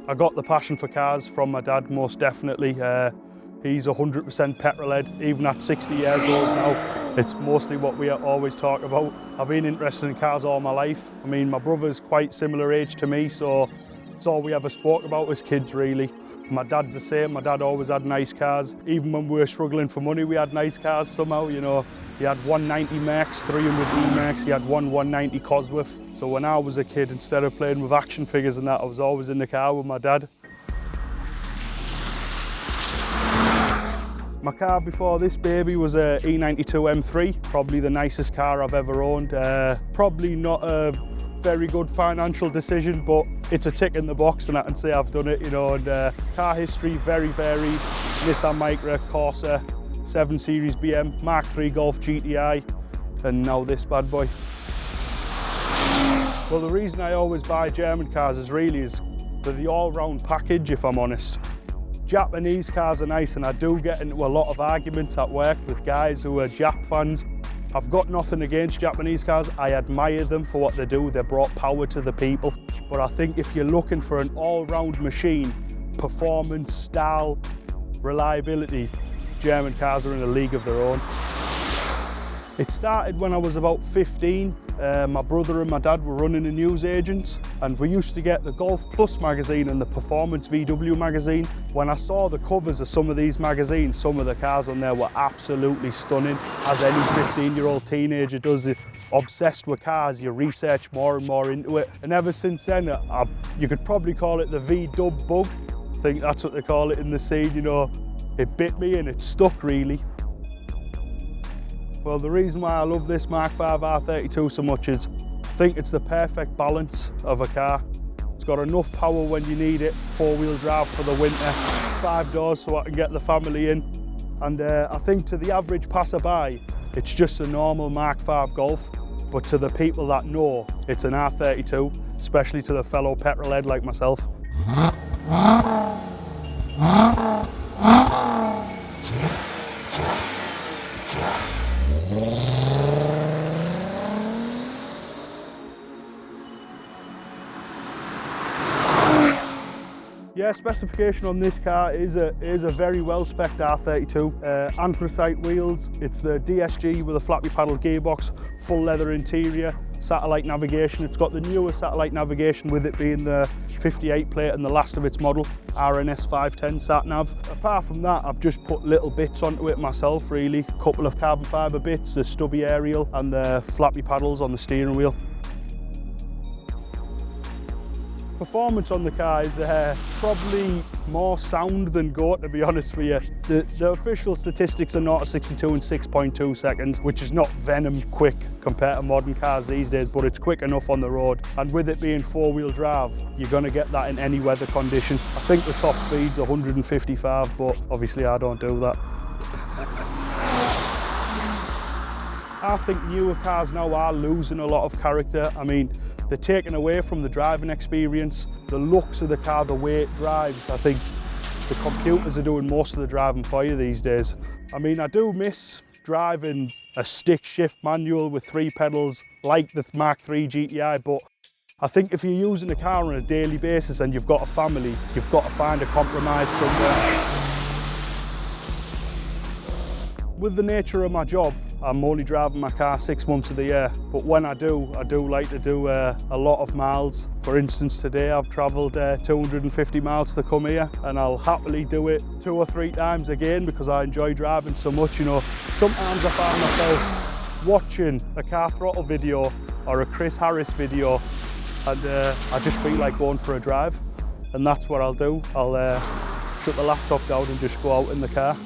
I got the passion for cars from my dad, most definitely. He's 100% petrol head, even at 60 years old now. It's mostly what we always talk about. I've been interested in cars all my life. I mean, my brother's quite similar age to me, so it's all we ever spoke about as kids, really. My dad's the same. My dad always had nice cars. Even when we were struggling for money, we had nice cars somehow, you know. He had 190 Max, 300 E-Max, he had one 190 Cosworth. So when I was a kid, instead of playing with action figures and that, I was always in the car with my dad. My car before this baby was a E92 M3, probably the nicest car I've ever owned. Probably not a very good financial decision, but it's a tick in the box and I can say I've done it, you know. And car history, very varied. Nissan Micra, Corsa, 7 Series BM, Mark III Golf GTI, and now this bad boy. Well, the reason I always buy German cars is for the all-round package, if I'm honest. Japanese cars are nice, and I do get into a lot of arguments at work with guys who are Jap fans. I've got nothing against Japanese cars. I admire them for what they do. They brought power to the people. But I think if you're looking for an all-round machine, performance, style, reliability, German cars are in a league of their own. It started when I was about 15. My brother and my dad were running a newsagent, and we used to get the Golf Plus magazine and the Performance VW magazine. When I saw the covers of some of these magazines, some of the cars on there were absolutely stunning, as any 15-year-old teenager does. Obsessed with cars, you research more and more into it. And ever since then, you could probably call it the VDub bug. I think that's what they call it in the scene, you know. It bit me and it stuck, really. Well, the reason why I love this Mark V R32 so much is I think it's the perfect balance of a car. It's got enough power when you need it, 4-wheel drive for the winter, 5 doors so I can get the family in. And I think to the average passerby, it's just a normal Mark V Golf, but to the people that know, it's an R32, especially to the fellow petrol head like myself. Yeah, specification on this car is a very well-spec'd R32. Anthracite wheels, it's the DSG with a flappy paddle gearbox, full leather interior, satellite navigation. It's got the newer satellite navigation with it being the 58 plate and the last of its model, RNS 510 sat nav. Apart from that, I've just put little bits onto it myself, really. A couple of carbon fibre bits, the stubby aerial and the flappy paddles on the steering wheel. Performance on the car is probably more sound than go, to be honest with you. The official statistics are 0 to 62 in 6.2 seconds, which is not venom quick compared to modern cars these days, but it's quick enough on the road. And with it being 4-wheel drive, you're going to get that in any weather condition. I think the top speed's 155, but obviously I don't do that. I think newer cars now are losing a lot of character. I mean, they're taken away from the driving experience, the looks of the car, the way it drives. I think the computers are doing most of the driving for you these days. I mean, I do miss driving a stick shift manual with 3 pedals like the Mark III GTI, but I think if you're using a car on a daily basis and you've got a family, you've got to find a compromise somewhere. With the nature of my job, I'm only driving my car 6 months of the year, but when I do like to do a lot of miles. For instance, today I've travelled 250 miles to come here, and I'll happily do it 2 or 3 times again because I enjoy driving so much, you know. Sometimes I find myself watching a Car Throttle video or a Chris Harris video, and I just feel like going for a drive, and that's what I'll do. I'll shut the laptop down and just go out in the car.